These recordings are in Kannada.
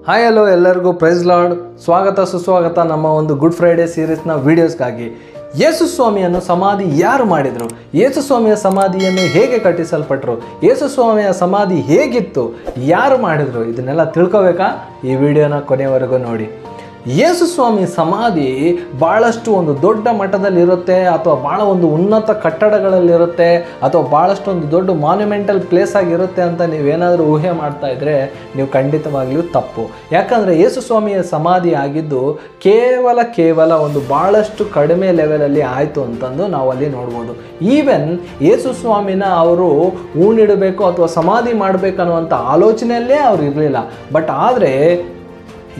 ಹಾಯ್ ಹಲೋ ಎಲ್ಲರಿಗೂ ಪ್ರೈಸ್ ಲಾರ್ಡ್, ಸ್ವಾಗತ ಸುಸ್ವಾಗತ ನಮ್ಮ ಒಂದು ಗುಡ್ ಫ್ರೈಡೇ ಸೀರೀಸ್ನ ವೀಡಿಯೋಸ್ಗಾಗಿ. ಯೇಸು ಸ್ವಾಮಿಯನ್ನು ಸಮಾಧಿ ಯಾರು ಮಾಡಿದರು, ಯೇಸು ಸ್ವಾಮಿಯ ಸಮಾಧಿಯನ್ನು ಹೇಗೆ ಕಟ್ಟಿಸಲ್ಪಟ್ಟರು, ಯೇಸು ಸ್ವಾಮಿಯ ಸಮಾಧಿ ಹೇಗಿತ್ತು, ಯಾರು ಮಾಡಿದರು, ಇದನ್ನೆಲ್ಲ ತಿಳ್ಕೊಬೇಕಾ? ಈ ವಿಡಿಯೋನ ಕೊನೆವರೆಗೂ ನೋಡಿ. ಯೇಸು ಸ್ವಾಮಿ ಸಮಾಧಿ ಭಾಳಷ್ಟು ಒಂದು ದೊಡ್ಡ ಮಟ್ಟದಲ್ಲಿರುತ್ತೆ, ಅಥವಾ ಭಾಳ ಒಂದು ಉನ್ನತ ಕಟ್ಟಡಗಳಲ್ಲಿರುತ್ತೆ, ಅಥವಾ ಭಾಳಷ್ಟು ಒಂದು ದೊಡ್ಡ ಮಾನ್ಯುಮೆಂಟಲ್ ಪ್ಲೇಸ್ ಆಗಿರುತ್ತೆ ಅಂತ ನೀವೇನಾದರೂ ಊಹೆ ಮಾಡ್ತಾ ಇದ್ದರೆ ನೀವು ಖಂಡಿತವಾಗ್ಲೂ ತಪ್ಪು. ಯಾಕಂದರೆ ಯೇಸು ಸ್ವಾಮಿಯ ಸಮಾಧಿ ಆಗಿದ್ದು ಕೇವಲ ಒಂದು ಭಾಳಷ್ಟು ಕಡಿಮೆ ಲೆವೆಲಲ್ಲಿ ಆಯಿತು ಅಂತಂದು ನಾವು ಅಲ್ಲಿ ನೋಡ್ಬೋದು. ಈವನ್ ಯೇಸು ಸ್ವಾಮಿನ ಅವರು ಊಣಿಡಬೇಕು ಅಥವಾ ಸಮಾಧಿ ಮಾಡಬೇಕನ್ನುವಂಥ ಆಲೋಚನೆಯಲ್ಲೇ ಅವ್ರು ಇರಲಿಲ್ಲ. ಬಟ್ ಆದರೆ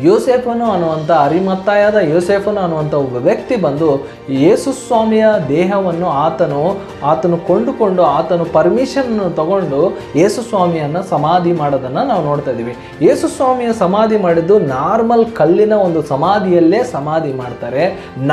ಯೋಸೇಫನು ಅನ್ನುವಂಥ ಅರಿಮತ್ತಾಯಾದ ಯೋಸೇಫನು ಅನ್ನುವಂಥ ಒಬ್ಬ ವ್ಯಕ್ತಿ ಬಂದು ಯೇಸು ಸ್ವಾಮಿಯ ದೇಹವನ್ನು ಆತನು ಕೊಂಡುಕೊಂಡು ಆತನು ಪರ್ಮಿಷನ್ನು ತಗೊಂಡು ಯೇಸು ಸ್ವಾಮಿಯನ್ನು ಸಮಾಧಿ ಮಾಡೋದನ್ನು ನಾವು ನೋಡ್ತಾ ಇದ್ದೀವಿ. ಯೇಸು ಸ್ವಾಮಿಯ ಸಮಾಧಿ ಮಾಡಿದ್ದು ನಾರ್ಮಲ್ ಕಲ್ಲಿನ ಒಂದು ಸಮಾಧಿಯಲ್ಲೇ ಸಮಾಧಿ ಮಾಡ್ತಾರೆ,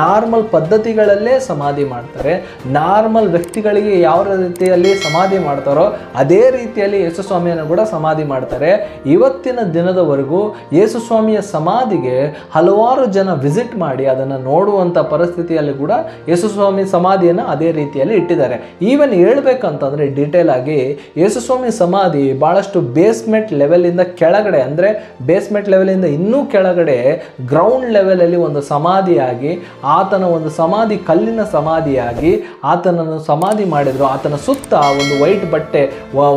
ನಾರ್ಮಲ್ ಪದ್ಧತಿಗಳಲ್ಲೇ ಸಮಾಧಿ ಮಾಡ್ತಾರೆ. ನಾರ್ಮಲ್ ವ್ಯಕ್ತಿಗಳಿಗೆ ಯಾವ ರೀತಿಯಲ್ಲಿ ಸಮಾಧಿ ಮಾಡ್ತಾರೋ ಅದೇ ರೀತಿಯಲ್ಲಿ ಯೇಸು ಸ್ವಾಮಿಯನ್ನು ಕೂಡ ಸಮಾಧಿ ಮಾಡ್ತಾರೆ. ಇವತ್ತಿನ ದಿನದವರೆಗೂ ಯೇಸು ಸ್ವಾಮಿಯ ಸಮಾಧಿಗೆ ಹಲವಾರು ಜನ ವಿಸಿಟ್ ಮಾಡಿ ಅದನ್ನು ನೋಡುವಂಥ ಪರಿಸ್ಥಿತಿಯಲ್ಲಿ ಕೂಡ ಯೇಸು ಸ್ವಾಮಿ ಸಮಾಧಿಯನ್ನು ಅದೇ ರೀತಿಯಲ್ಲಿ ಇಟ್ಟಿದ್ದಾರೆ. ಈವನ್ ಹೇಳ್ಬೇಕಂತಂದರೆ ಡೀಟೇಲ್ ಆಗಿ ಯೇಸು ಸ್ವಾಮಿ ಸಮಾಧಿ ಭಾಳಷ್ಟು ಬೇಸ್ಮೆಂಟ್ ಲೆವೆಲಿಂದ ಕೆಳಗಡೆ, ಅಂದರೆ ಬೇಸ್ಮೆಂಟ್ ಲೆವೆಲಿಂದ ಇನ್ನೂ ಕೆಳಗಡೆ ಗ್ರೌಂಡ್ ಲೆವೆಲಲ್ಲಿ ಒಂದು ಸಮಾಧಿಯಾಗಿ, ಆತನ ಒಂದು ಸಮಾಧಿ ಕಲ್ಲಿನ ಸಮಾಧಿಯಾಗಿ ಆತನನ್ನು ಸಮಾಧಿ ಮಾಡಿದರು. ಆತನ ಸುತ್ತ ಒಂದು ವೈಟ್ ಬಟ್ಟೆ,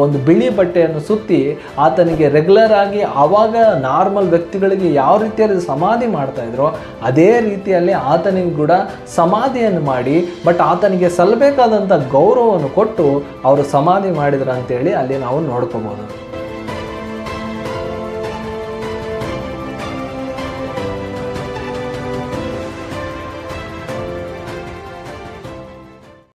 ಒಂದು ಬಿಳಿ ಬಟ್ಟೆಯನ್ನು ಸುತ್ತಿ ಆತನಿಗೆ ರೆಗ್ಯುಲರ್ ಆಗಿ ಆವಾಗ ನಾರ್ಮಲ್ ವ್ಯಕ್ತಿಗಳಿಗೆ ಯಾವ ರೀತಿಯಲ್ಲಿ ಸಮಾಧಿ ಮಾಡ್ತಾ ಇದ್ರು ಅದೇ ರೀತಿಯಲ್ಲಿ ಆತನಿಗೆ ಕೂಡ ಸಮಾಧಿಯನ್ನು ಮಾಡಿ, ಬಟ್ ಆತನಿಗೆ ಸಲ್ಲಬೇಕಾದಂಥ ಗೌರವವನ್ನು ಕೊಟ್ಟು ಅವರು ಸಮಾಧಿ ಮಾಡಿದ್ರು ಅಂತೇಳಿ ಅಲ್ಲಿ ನಾವು ನೋಡ್ಕೋಬಹುದು.